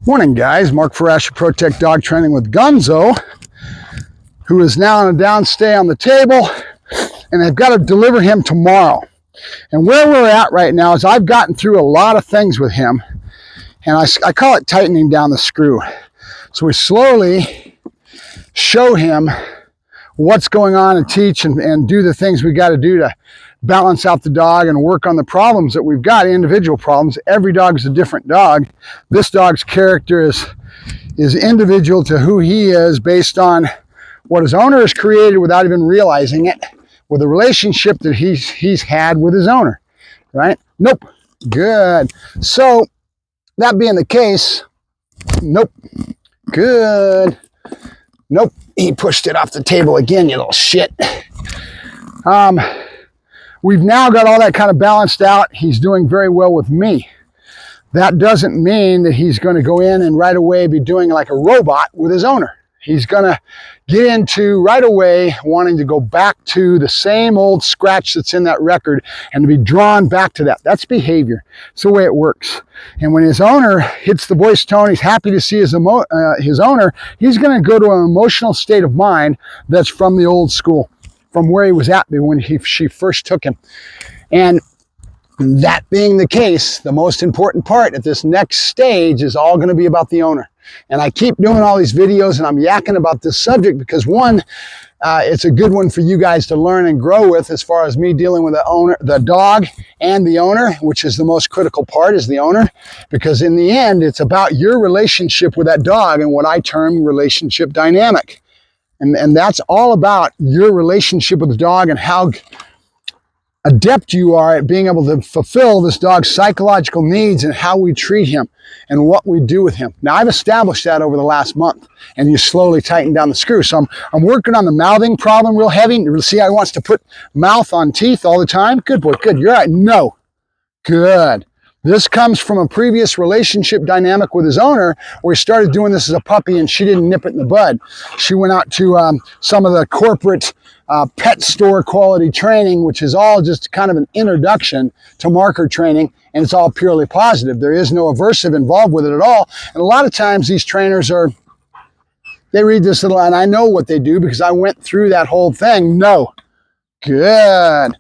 Morning, guys. Mark Ferrasci, ProTech Dog Training with Gunzo, who is now on a downstay on the table, and I've got to deliver him tomorrow. And where we're at right now is I've gotten through a lot of things with him, and I call it tightening down the screw. So we slowly show him what's going on and teach and do the things we got to do to balance out the dog and work on the problems that we've got, individual problems. Every dog is a different dog. This dog's character is individual to who he is based on what his owner has created without even realizing it, with a relationship that he's had with his owner, right? Nope. Good. So that being the case, nope. Good. Nope. He pushed it off the table again, you little shit. We've now got all that kind of balanced out. He's doing very well with me. That doesn't mean that he's going to go in and right away be doing like a robot with his owner. He's going to get into right away wanting to go back to the same old scratch that's in that record and to be drawn back to that. That's behavior. It's the way it works. And when his owner hits the voice tone, he's happy to see his owner, he's going to go to an emotional state of mind that's from the old school, from where he was at when she first took him. And that being the case, the most important part at this next stage is all going to be about the owner. And I keep doing all these videos and I'm yakking about this subject because one, it's a good one for you guys to learn and grow with as far as me dealing with the dog and the owner, which is the most critical part, is the owner. Because in the end, it's about your relationship with that dog and what I term relationship dynamic. And that's all about your relationship with the dog and how adept you are at being able to fulfill this dog's psychological needs and how we treat him and what we do with him. Now, I've established that over the last month, and you slowly tighten down the screw. So I'm working on the mouthing problem real heavy. See how he wants to put mouth on teeth all the time? Good boy, good. You're right. No. Good. This comes from a previous relationship dynamic with his owner where he started doing this as a puppy and she didn't nip it in the bud. She went out to some of the corporate pet store quality training, which is all just kind of an introduction to marker training, and it's all purely positive. There is no aversive involved with it at all. And a lot of times these trainers they read this little, and I know what they do because I went through that whole thing. No. Good.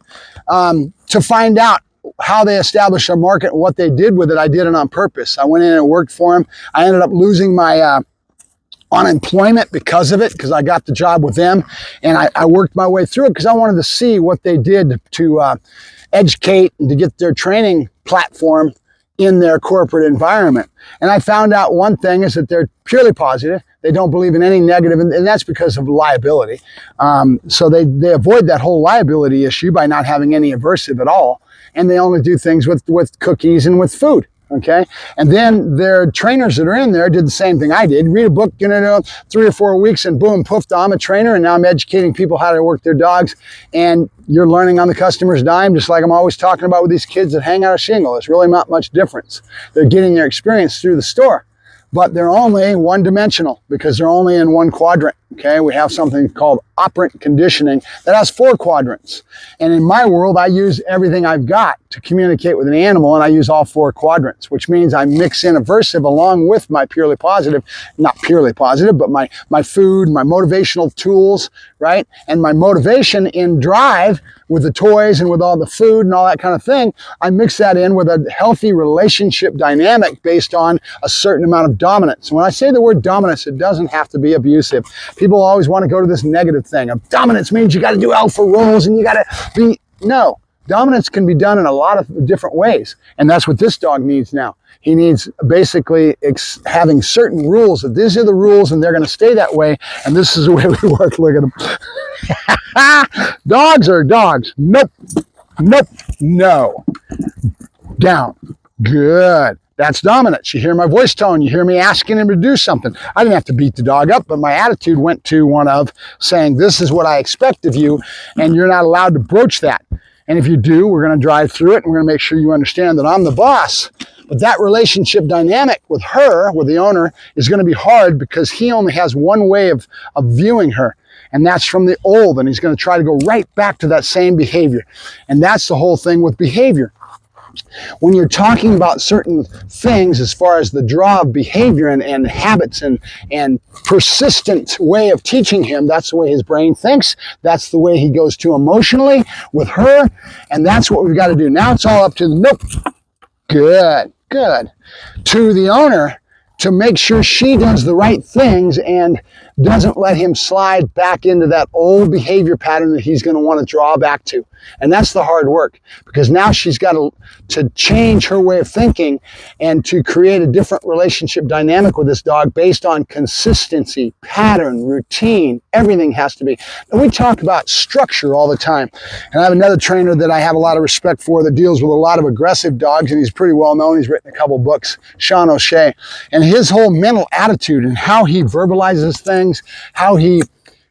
To find out how they established a market and what they did with it, I did it on purpose. I went in and worked for them. I ended up losing my unemployment because of it, because I got the job with them, and I worked my way through it because I wanted to see what they did to educate and to get their training platform in their corporate environment. And I found out one thing is that they're purely positive. They don't believe in any negative, and that's because of liability. So they avoid that whole liability issue by not having any aversive at all. And they only do things with cookies and with food, okay? And then their trainers that are in there did the same thing I did. Read a book, 3 or 4 weeks, and boom, poof, I'm a trainer, and now I'm educating people how to work their dogs. And you're learning on the customer's dime, just like I'm always talking about with these kids that hang out a shingle. There's really not much difference. They're getting their experience through the store, but they're only one-dimensional because they're only in one quadrant, okay? We have something called operant conditioning that has 4 quadrants. And in my world, I use everything I've got to communicate with an animal, and I use all 4 quadrants, which means I mix in aversive along with my purely positive, not purely positive, but my food, my motivational tools, right? And my motivation in drive with the toys and with all the food and all that kind of thing, I mix that in with a healthy relationship dynamic based on a certain amount of dominance. When I say the word dominance, it doesn't have to be abusive. People always want to go to this negative thing of dominance means you got to do alpha roles and you got to be, no. Dominance can be done in a lot of different ways. And that's what this dog needs now. He needs basically having certain rules, that these are the rules and they're going to stay that way. And this is the way we work. Look at them. Dogs are dogs. Nope. Nope. No. Down. Good. That's dominance. You hear my voice tone. You hear me asking him to do something. I didn't have to beat the dog up, but my attitude went to one of saying, this is what I expect of you, and you're not allowed to broach that. And if you do, we're going to drive through it, and we're going to make sure you understand that I'm the boss. But that relationship dynamic with her, with the owner, is going to be hard because he only has one way of viewing her. And that's from the old, and he's going to try to go right back to that same behavior. And that's the whole thing with behavior. when you're talking about certain things as far as the draw of behavior and habits and persistent way of teaching him, that's the way his brain thinks. That's the way he goes to emotionally with her. And that's what we've got to do. Now it's all up to the, nope, good, good, to the owner to make sure she does the right things and doesn't let him slide back into that old behavior pattern that he's going to want to draw back to. And that's the hard work, because now she's got to change her way of thinking and to create a different relationship dynamic with this dog based on consistency, pattern, routine. Everything has to be. And we talk about structure all the time. And I have another trainer that I have a lot of respect for that deals with a lot of aggressive dogs, and he's pretty well known. He's written a couple books, Sean O'Shea. And his whole mental attitude and how he verbalizes things, how he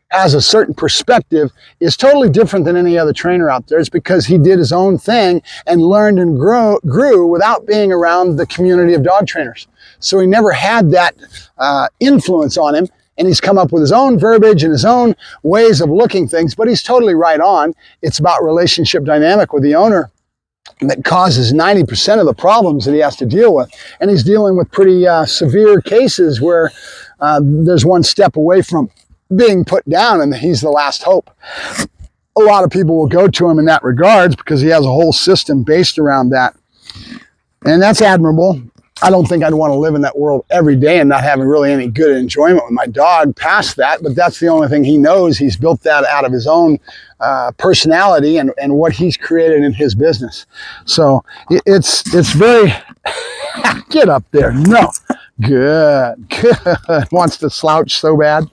has a certain perspective is totally different than any other trainer out there. It's because he did his own thing and learned and grew without being around the community of dog trainers. So he never had that influence on him, and he's come up with his own verbiage and his own ways of looking things, but he's totally right on. It's about relationship dynamic with the owner that causes 90% of the problems that he has to deal with. And he's dealing with pretty severe cases where there's one step away from being put down and he's the last hope. A lot of people will go to him in that regards because he has a whole system based around that. And that's admirable. I don't think I'd want to live in that world every day and not having really any good enjoyment with my dog past that, but that's the only thing he knows. He's built that out of his own personality and what he's created in his business. So it's very, get up there. No. Good. Wants to slouch so bad.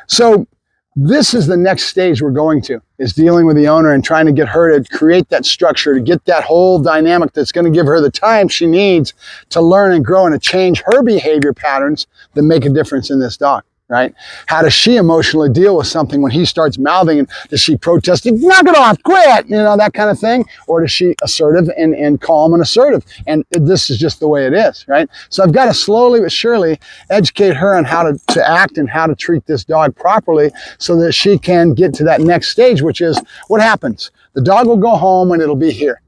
So this is the next stage we're going to, is dealing with the owner and trying to get her to create that structure, to get that whole dynamic that's going to give her the time she needs to learn and grow and to change her behavior patterns that make a difference in this dog. Right? How does she emotionally deal with something when he starts mouthing, and does she protest, knock it off, quit, you know, that kind of thing? Or does she assertive and calm and assertive? And this is just the way it is, right? So I've got to slowly but surely educate her on how to act and how to treat this dog properly so that she can get to that next stage, which is what happens. The dog will go home and it'll be here.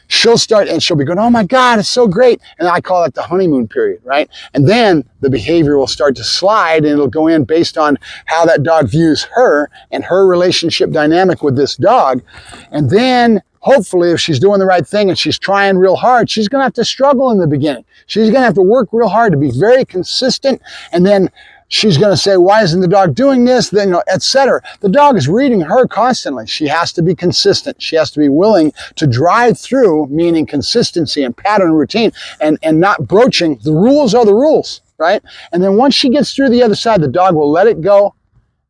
She'll start and she'll be going, oh my God, it's so great. And I call it the honeymoon period, right? And then the behavior will start to slide and it'll go in based on how that dog views her and her relationship dynamic with this dog. And then hopefully if she's doing the right thing and she's trying real hard, she's going to have to struggle in the beginning. She's going to have to work real hard to be very consistent. And then she's going to say, why isn't the dog doing this? Then, you know, etc. The dog is reading her constantly. She has to be consistent. She has to be willing to drive through, meaning consistency and pattern and routine, and not broaching. The rules are the rules, right? And then once she gets through the other side, the dog will let it go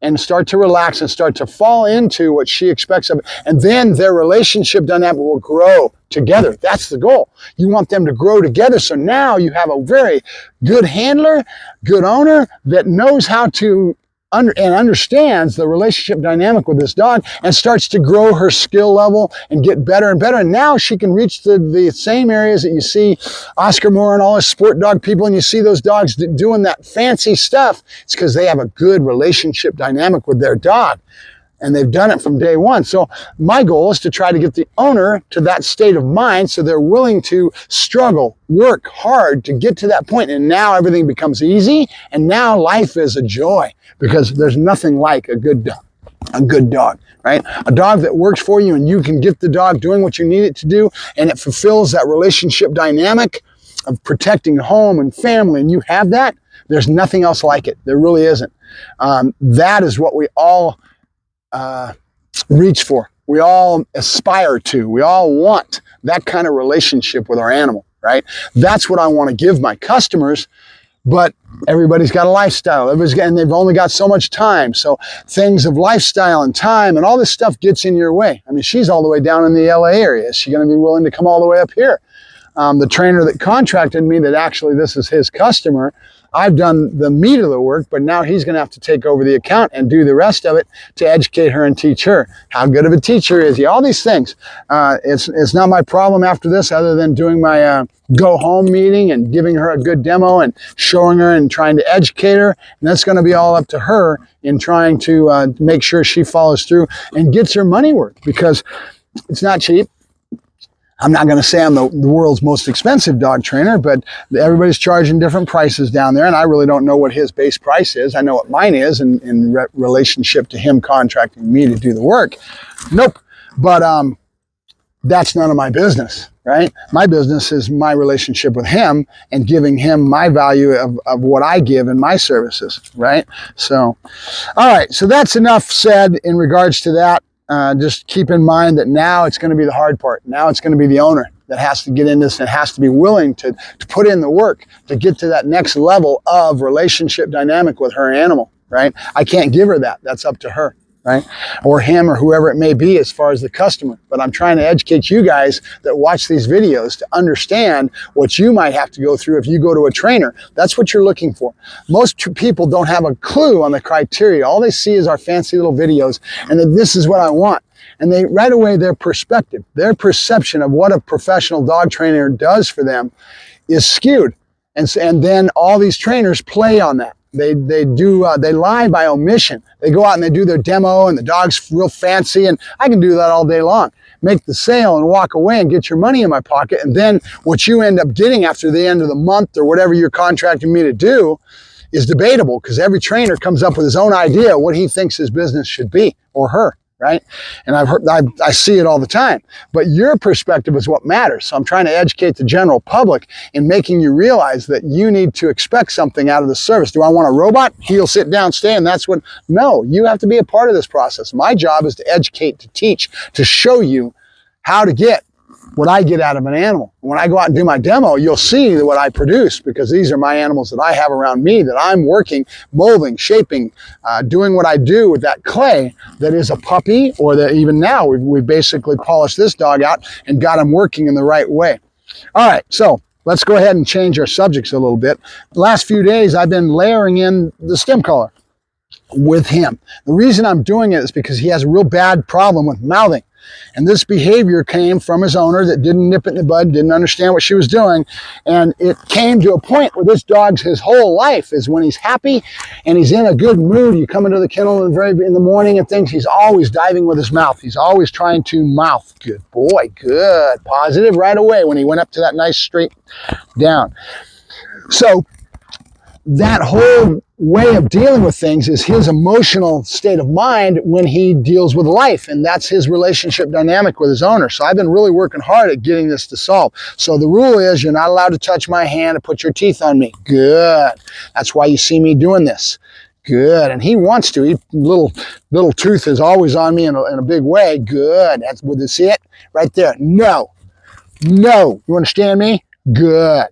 and start to relax and start to fall into what she expects of it. And then their relationship dynamic will grow together. That's the goal. You want them to grow together. So now you have a very good handler, good owner that knows how to understands the relationship dynamic with this dog and starts to grow her skill level and get better and better. And now she can reach the same areas that you see Oscar Moore and all his sport dog people, and you see those dogs doing that fancy stuff. It's because they have a good relationship dynamic with their dog. And they've done it from day one. So my goal is to try to get the owner to that state of mind so they're willing to struggle, work hard to get to that point. And now everything becomes easy. And now life is a joy because there's nothing like a good dog, right? A dog that works for you and you can get the dog doing what you need it to do. And it fulfills that relationship dynamic of protecting home and family. And you have that. There's nothing else like it. There really isn't. That is what we all reach for. We all aspire to. We all want that kind of relationship with our animal, right? That's what I want to give my customers, but everybody's got a lifestyle. And they've only got so much time. So things of lifestyle and time and all this stuff gets in your way. I mean, she's all the way down in the LA area. Is she going to be willing to come all the way up here? The trainer that contracted me, that actually this is his customer, I've done the meat of the work, but now he's going to have to take over the account and do the rest of it to educate her and teach her. How good of a teacher is he? All these things. It's not my problem after this, other than doing my go home meeting and giving her a good demo and showing her and trying to educate her. And that's going to be all up to her in trying to make sure she follows through and gets her money worth, because it's not cheap. I'm not going to say I'm the world's most expensive dog trainer, but everybody's charging different prices down there, and I really don't know what his base price is. I know what mine is in relationship to him contracting me to do the work. Nope. But that's none of my business, right? My business is my relationship with him and giving him my value of what I give in my services, right? So, all right, so that's enough said in regards to that. Just keep in mind that now it's going to be the hard part. Now it's going to be the owner that has to get in this and has to be willing to put in the work to get to that next level of relationship dynamic with her animal, right? I can't give her that. That's up to her, right? Or him or whoever it may be as far as the customer. But I'm trying to educate you guys that watch these videos to understand what you might have to go through if you go to a trainer. That's what you're looking for. Most people don't have a clue on the criteria. All they see is our fancy little videos and that this is what I want. And they right away, their perspective, their perception of what a professional dog trainer does for them is skewed. And then all these trainers play on that. They lie by omission. They go out and they do their demo and the dog's real fancy, and I can do that all day long. Make the sale and walk away and get your money in my pocket. And then what you end up getting after the end of the month or whatever you're contracting me to do is debatable, because every trainer comes up with his own idea what he thinks his business should be, or her. Right? And I see it all the time. But your perspective is what matters. So I'm trying to educate the general public in making you realize that you need to expect something out of the service. Do I want a robot? Heel, sit down, stay, and that's what... No, you have to be a part of this process. My job is to educate, to teach, to show you how to get what I get out of an animal. When I go out and do my demo, you'll see what I produce, because these are my animals that I have around me that I'm working, molding, shaping, doing what I do with that clay that is a puppy, or that even now we basically polished this dog out and got him working in the right way. All right, so let's go ahead and change our subjects a little bit. The last few days I've been layering in the stem collar with him. The reason I'm doing it is because he has a real bad problem with mouthing. And this behavior came from his owner that didn't nip it in the bud, didn't understand what she was doing. And it came to a point where this dog's, his whole life is when he's happy and he's in a good mood. You come into the kennel in the morning and things, he's always diving with his mouth. He's always trying to mouth. Good boy, good. Positive right away when he went up to that nice straight down. So that whole way of dealing with things is his emotional state of mind when he deals with life, and that's his relationship dynamic with his owner. So I've been really working hard at getting this to solve. So the rule is you're not allowed to touch my hand or put your teeth on me. Good. That's why you see me doing this. Good. And he wants to. He, little tooth is always on me in a big way. Good. That's, would you see it? Right there. No. No. You understand me? Good.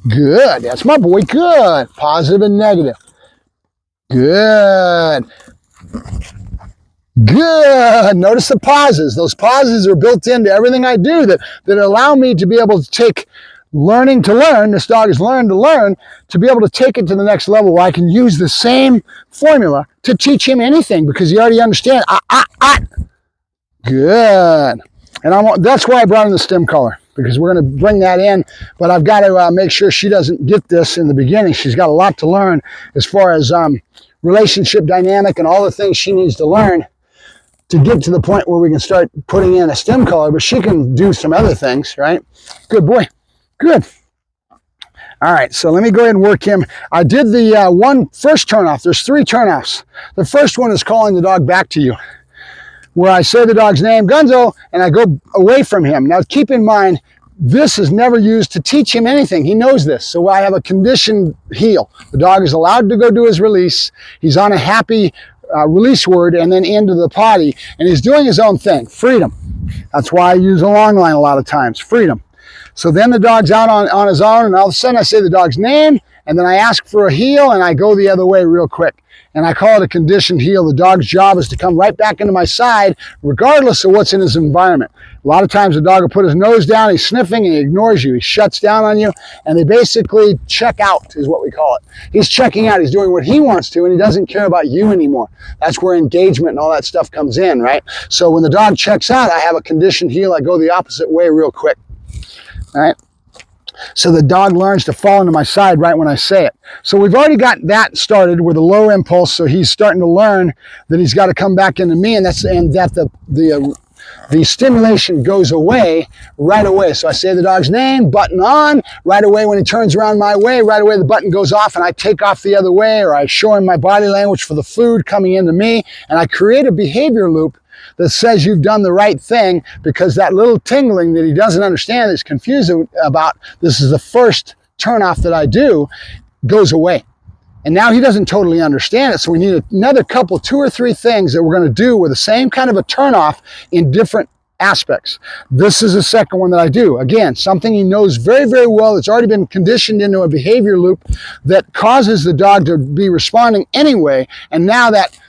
Good. That's my boy. Good. Positive and negative. Good. Good. Notice the pauses. Those pauses are built into everything I do that allow me to be able to take learning to learn. This dog has learned to learn, to be able to take it to the next level where I can use the same formula to teach him anything, because you already understand. Good. And that's why I brought in the stem collar, because we're going to bring that in, but I've got to make sure she doesn't get this in the beginning. She's got a lot to learn as far as relationship dynamic and all the things she needs to learn to get to the point where we can start putting in a stem collar, but she can do some other things, right? Good boy. Good. All right, so let me go ahead and work him. I did the first turnoff. There's 3 turnoffs. The first one is calling the dog back to you, where I say the dog's name, Gunzo, and I go away from him. Now keep in mind, this is never used to teach him anything. He knows this. So I have a conditioned heel. The dog is allowed to go do his release. He's on a happy release word and then into the potty, and he's doing his own thing. Freedom. That's why I use a long line a lot of times. Freedom. So then the dog's out on his own, and all of a sudden I say the dog's name, and then I ask for a heel, and I go the other way real quick. And I call it a conditioned heel. The dog's job is to come right back into my side, regardless of what's in his environment. A lot of times the dog will put his nose down, he's sniffing, and he ignores you. He shuts down on you, and they basically check out, is what we call it. He's checking out. He's doing what he wants to, and he doesn't care about you anymore. That's where engagement and all that stuff comes in, right? So when the dog checks out, I have a conditioned heel. I go the opposite way real quick, all right? So the dog learns to fall into my side right when I say it. So we've already got that started with a low impulse. So he's starting to learn that he's got to come back into me, and that the the stimulation goes away right away. So I say the dog's name, button on, right away when he turns around my way, right away the button goes off and I take off the other way, or I show him my body language for the food coming into me, and I create a behavior loop that says you've done the right thing, because that little tingling that he doesn't understand, that's confused about, this is the first turnoff that I do, goes away. And now he doesn't totally understand it, so we need another couple, 2 or 3 things that we're going to do with the same kind of a turnoff in different aspects. This is the second one that I do. Again, something he knows very, very well, that's already been conditioned into a behavior loop that causes the dog to be responding anyway, and now that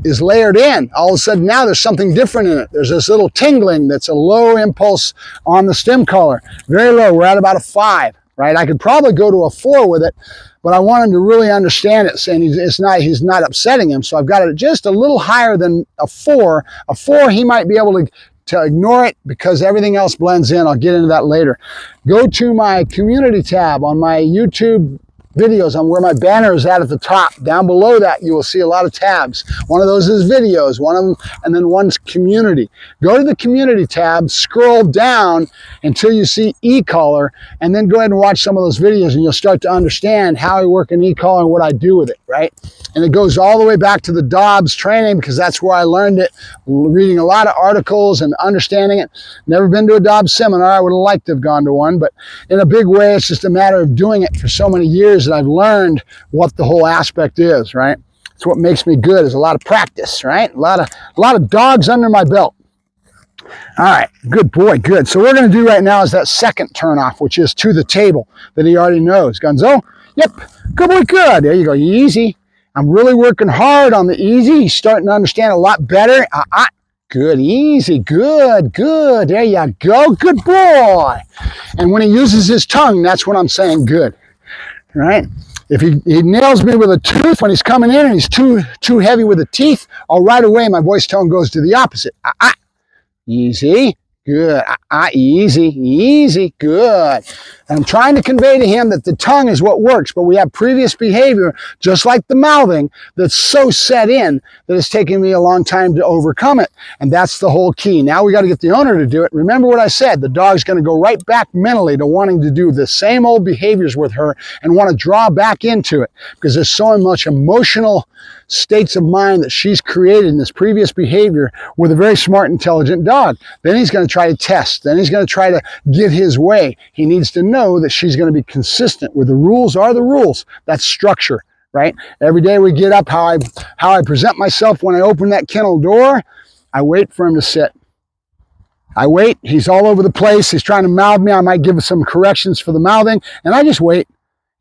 is layered in. All of a sudden now there's something different in it. There's this little tingling that's a low impulse on the stem collar. Very low. We're at about a 5, right? I could probably go to a 4 with it, but I want him to really understand it, saying he's not upsetting him. So I've got it just a little higher than a 4. A 4, he might be able to ignore it because everything else blends in. I'll get into that later. Go to my community tab on my YouTube videos, on where my banner is at the top. Down below that, you will see a lot of tabs. One of those is videos, one of them, and then one's community. Go to the community tab, scroll down until you see e-collar, and then go ahead and watch some of those videos, and you'll start to understand how I work in e-collar and what I do with it, right? And it goes all the way back to the Dobbs training, because that's where I learned it, reading a lot of articles and understanding it. Never been to a Dobbs seminar. I would have liked to have gone to one, but in a big way, it's just a matter of doing it for so many years that I've learned what the whole aspect is, right? It's what makes me good, is a lot of practice, right? A lot of dogs under my belt. All right, good boy, good. So what we're going to do right now is that second turnoff, which is to the table, that he already knows. Gunzo, yep, good boy, good. There you go, easy. I'm really working hard on the easy. He's starting to understand a lot better. Good, easy, good, good. There you go, good boy. And when he uses his tongue, that's when I'm saying good. Right? If he nails me with a tooth when he's coming in and he's too heavy with the teeth, right away my voice tone goes to the opposite. Easy, good. Easy, easy, good. And I'm trying to convey to him that the tongue is what works, but we have previous behavior, just like the mouthing, that's so set in that it's taking me a long time to overcome it. And that's the whole key. Now we got to get the owner to do it. Remember what I said, the dog's going to go right back mentally to wanting to do the same old behaviors with her and want to draw back into it, because there's so much emotional states of mind that she's created in this previous behavior with a very smart, intelligent dog. Then he's going to try to test. Then he's going to try to get his way. He needs to know that she's going to be consistent with the rules are the rules. That's structure, right? Every day we get up, how I present myself when I open that kennel door, I wait for him to sit. I wait. He's all over the place. He's trying to mouth me. I might give him some corrections for the mouthing, and I just wait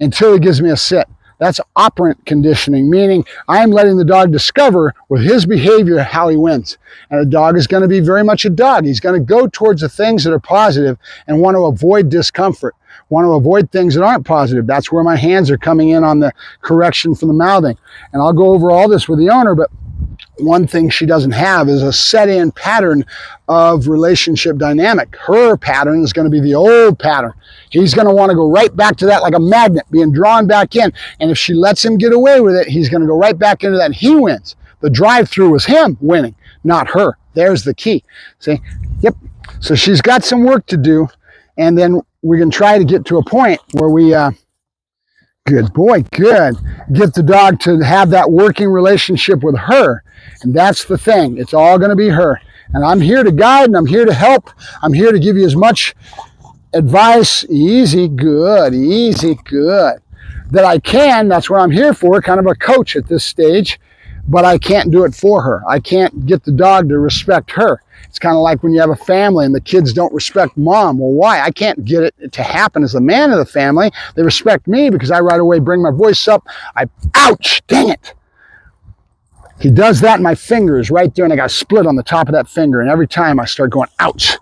until he gives me a sit. That's operant conditioning, meaning I'm letting the dog discover with his behavior how he wins. And a dog is going to be very much a dog. He's going to go towards the things that are positive and want to avoid discomfort, want to avoid things that aren't positive. That's where my hands are coming in on the correction for the mouthing. And I'll go over all this with the owner, but one thing she doesn't have is a set-in pattern of relationship dynamic. Her pattern is going to be the old pattern. He's going to want to go right back to that like a magnet, being drawn back in. And if she lets him get away with it, he's going to go right back into that and he wins. The drive-through was him winning, not her. There's the key. See? Yep. So she's got some work to do, and then we can try to get to a point where we good boy, good. Get the dog to have that working relationship with her. And that's the thing. It's all going to be her. And I'm here to guide, and I'm here to help. I'm here to give you as much advice, easy, good, that I can. That's what I'm here for, kind of a coach at this stage. But I can't do it for her. I can't get the dog to respect her. It's kind of like when you have a family and the kids don't respect mom. Well, why? I can't get it to happen as the man of the family. They respect me because I right away bring my voice up. Ouch, dang it. He does that, and my finger is right there, and I got a split on the top of that finger. And every time I start going, ouch.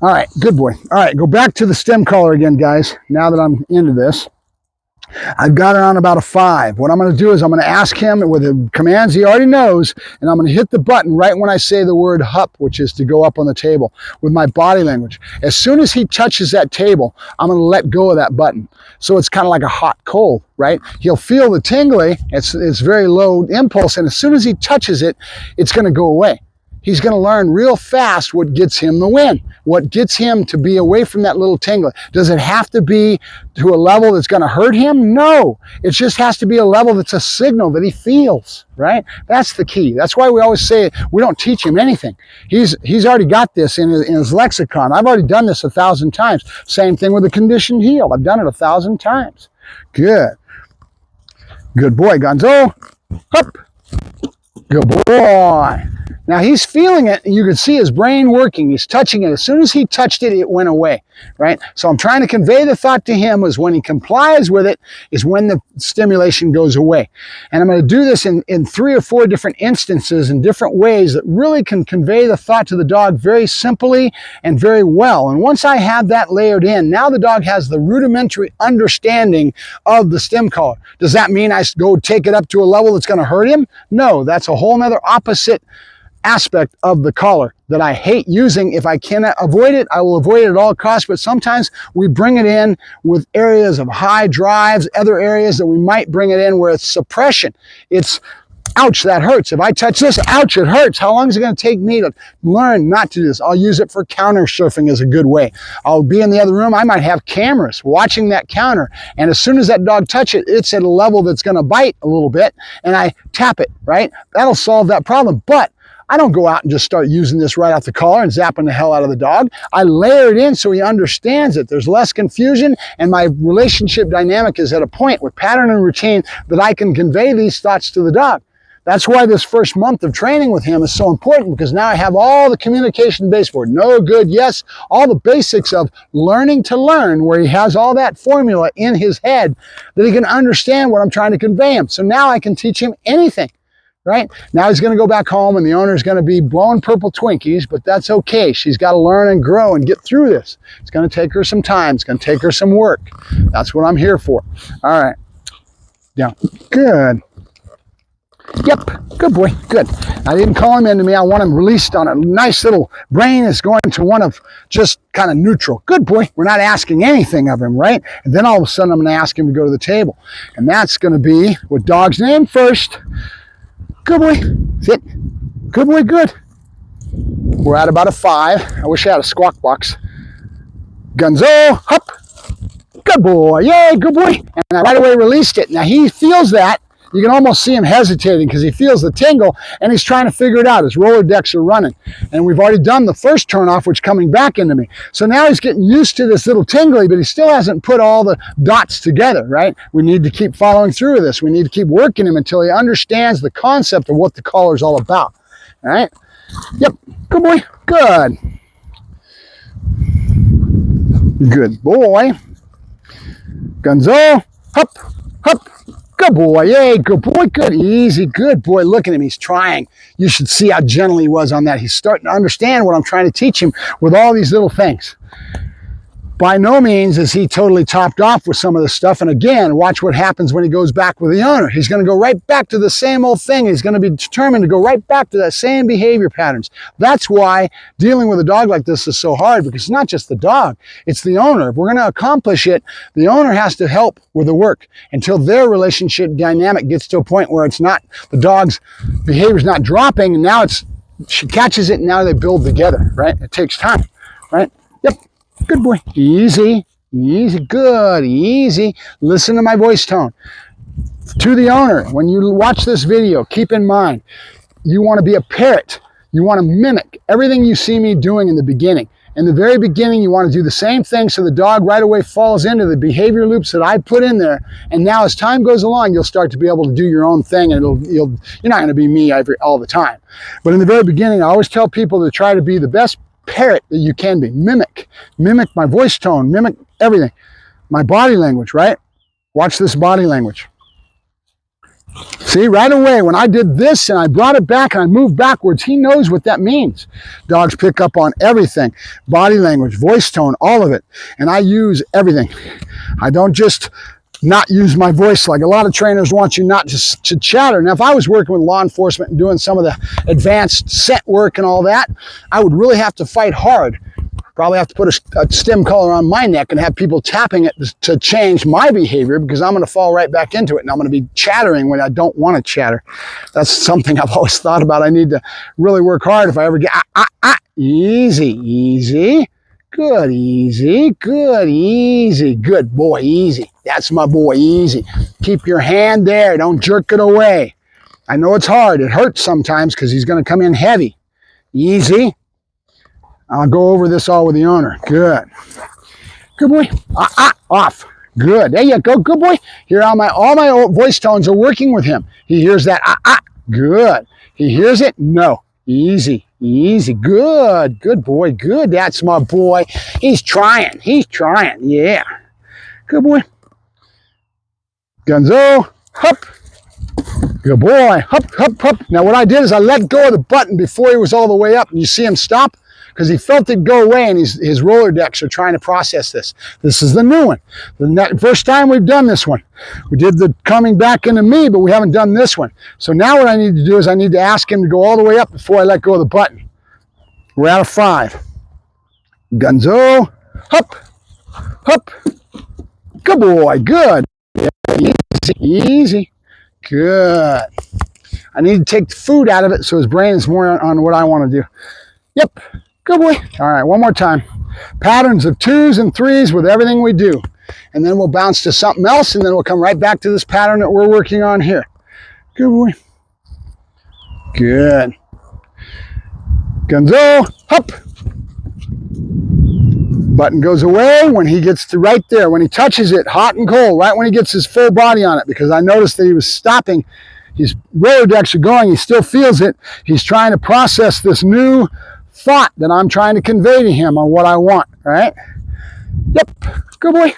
All right, good boy. All right, go back to the stem collar again, guys, now that I'm into this. I've got it on about a 5. What I'm going to do is I'm going to ask him with the commands he already knows, and I'm going to hit the button right when I say the word hup, which is to go up on the table, with my body language. As soon as he touches that table, I'm going to let go of that button. So it's kind of like a hot cold, right? He'll feel the tingly. It's very low impulse, and as soon as he touches it, it's going to go away. he's going to learn real fast what gets him the win, what gets him to be away from that little tingle. Does it have to be to a level that's going to hurt him? No. It just has to be a level that's a signal that he feels, right? That's the key. That's why we always say we don't teach him anything. He's already got this in his lexicon. I've already done this 1,000 times. Same thing with a conditioned heel. I've done it 1,000 times. Good. Good boy, Gunzo. Up. Good boy. Now he's feeling it, and you can see his brain working. He's touching it. As soon as he touched it, it went away, right? So I'm trying to convey the thought to him is when he complies with it is when the stimulation goes away. And I'm going to do this in 3 or 4 different instances in different ways that really can convey the thought to the dog very simply and very well. And once I have that layered in, now the dog has the rudimentary understanding of the stim collar. Does that mean I go take it up to a level that's going to hurt him? No, that's a whole nother opposite aspect of the collar that I hate using. If I cannot avoid it, I will avoid it at all costs, but sometimes we bring it in with areas of high drives, other areas that we might bring it in where it's suppression. It's, ouch, that hurts. If I touch this, ouch, it hurts. How long is it going to take me to learn not to do this? I'll use it for counter surfing as a good way. I'll be in the other room. I might have cameras watching that counter, and as soon as that dog touches it, it's at a level that's going to bite a little bit, and I tap it, right? That'll solve that problem. But I don't go out and just start using this right off the collar and zapping the hell out of the dog. I layer it in so he understands it. There's less confusion, and my relationship dynamic is at a point with pattern and routine that I can convey these thoughts to the dog. That's why this first month of training with him is so important, because now I have all the communication baseboard. No, good, yes, all the basics of learning to learn, where he has all that formula in his head that he can understand what I'm trying to convey him. So now I can teach him anything. Right? Now he's going to go back home and the owner's going to be blowing purple Twinkies, but that's okay. She's got to learn and grow and get through this. It's going to take her some time. It's going to take her some work. That's what I'm here for. All right. Yeah. Good. Yep. Good boy. Good. I didn't call him into me. I want him released on a nice little brain. Is going to one of just kind of neutral. Good boy. We're not asking anything of him, right? And then all of a sudden I'm going to ask him to go to the table. And that's going to be with dog's name first. Good boy. Sit. Good boy, good. We're at about a 5. I wish I had a squawk box. Gunzo, hop. Good boy. Yay, good boy. And I right away released it. Now he feels that. You can almost see him hesitating because he feels the tingle and he's trying to figure it out. His roller decks are running. And we've already done the first turnoff, which is coming back into me. So now he's getting used to this little tingly, but he still hasn't put all the dots together, right? We need to keep following through with this. We need to keep working him until he understands the concept of what the collar is all about. All right? Yep. Good boy. Good. Good boy. Gunzo. Hup. Hup. Good boy, yay, good boy, good, easy, good boy. Look at him, he's trying. You should see how gentle he was on that. He's starting to understand what I'm trying to teach him with all these little things. By no means is he totally topped off with some of this stuff. And again, watch what happens when he goes back with the owner. He's going to go right back to the same old thing. He's going to be determined to go right back to that same behavior patterns. That's why dealing with a dog like this is so hard, because it's not just the dog, it's the owner. If we're going to accomplish it, the owner has to help with the work until their relationship dynamic gets to a point where it's not, the dog's behavior is not dropping, and now she catches it, and now they build together, right? It takes time, right? Yep. Good boy. Easy, easy, good, easy. Listen to my voice tone. To the owner, when you watch this video, keep in mind, you want to be a parrot. You want to mimic everything you see me doing in the beginning. In the very beginning, you want to do the same thing so the dog right away falls into the behavior loops that I put in there. And now as time goes along, you'll start to be able to do your own thing, and you're not going to be me all the time. But in the very beginning, I always tell people to try to be the best parrot that you can be. Mimic my voice tone, mimic everything. My body language, right? Watch this body language. See, right away, when I did this and I brought it back and I moved backwards, he knows what that means. Dogs pick up on everything. Body language, voice tone, all of it. And I use everything. I don't just not use my voice like a lot of trainers want you not to chatter. Now, if I was working with law enforcement and doing some of the advanced scent work and all that, I would really have to fight hard Probably have to put a stem collar on my neck and have people tapping it to change my behavior, because I'm going to fall right back into it and I'm going to be chattering when I don't want to chatter. That's something I've always thought about. I need to really work hard if I ever get easy, easy. Good, easy, good, easy. Good boy, easy. That's my boy, easy. Keep your hand there. Don't jerk it away. I know it's hard. It hurts sometimes because he's going to come in heavy. Easy. I'll go over this all with the owner. Good. Good boy. Off. Good. There you go. Good boy. Here, all my voice tones are working with him. He hears that. Good. He hears it. No. Easy. Easy. Good. Good boy. Good. That's my boy. He's trying. He's trying. Yeah. Good boy. Gunzo. Hup. Good boy. Hup, hup, hup. Now what I did is I let go of the button before he was all the way up. And you see him stop? Because he felt it go away, and his roller decks are trying to process this. This is the new one. The first time we've done this one. We did the coming back into me, but we haven't done this one. So now what I need to do is I need to ask him to go all the way up before I let go of the button. We're out of 5. Gunzo. Hup. Hup. Good boy. Good. Easy. Easy. Good. I need to take the food out of it so his brain is more on what I want to do. Yep. Good boy. All right, one more time. Patterns of 2s and 3s with everything we do. And then we'll bounce to something else, and then we'll come right back to this pattern that we're working on here. Good boy. Good. Gunzo. Hup. Button goes away when he gets to right there. When he touches it, hot and cold, right when he gets his full body on it, because I noticed that he was stopping. His roller decks are going. He still feels it. He's trying to process this new thought that I'm trying to convey to him on what I want, right? Yep, good boy.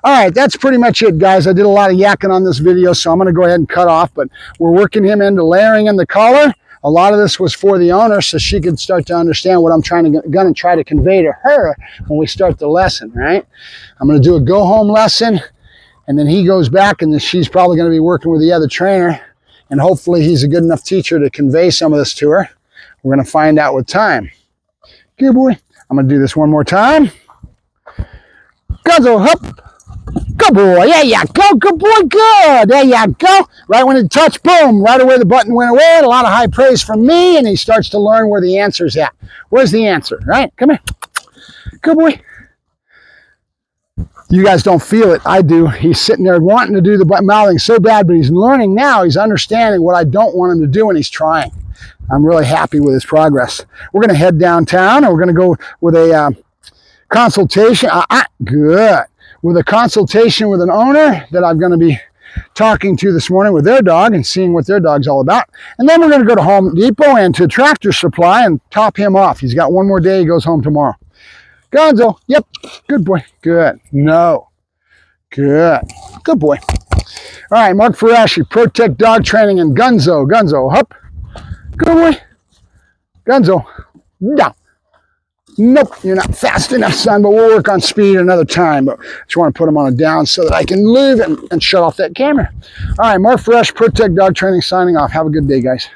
All right, that's pretty much it, guys. I did a lot of yakking on this video, so I'm going to go ahead and cut off, but we're working him into layering in the collar. A lot of this was for the owner so she could start to understand what I'm trying to convey to her when we start the lesson, right? I'm going to do a go-home lesson, and then he goes back, and then she's probably going to be working with the other trainer, and hopefully he's a good enough teacher to convey some of this to her. We're going to find out with time. Good boy. I'm going to do this one more time. Gunzo, hup. Good boy. There you go. Good boy. Good. There you go. Right when it touched, boom. Right away the button went away. A lot of high praise from me, and he starts to learn where the answer's at. Where's the answer, right? Come here. Good boy. You guys don't feel it. I do. He's sitting there wanting to do the mouthing so bad, but he's learning now. He's understanding what I don't want him to do, and he's trying. I'm really happy with his progress. We're going to head downtown, and we're going to go with a consultation. Good. With a consultation with an owner that I'm going to be talking to this morning with their dog and seeing what their dog's all about. And then we're going to go to Home Depot and to Tractor Supply and top him off. He's got one more day. He goes home tomorrow. Gonzo. Yep. Good boy. Good. No. Good. Good boy. All right. Mark Ferrasci, Protect Dog Training, and Gunzo. Gunzo. Hup. Good boy. Gunzo. Down. Nope, you're not fast enough, son, but we'll work on speed another time. But I just want to put him on a down so that I can leave and shut off that camera. All right, Mark Ferrasci, Protect Dog Training, signing off. Have a good day, guys.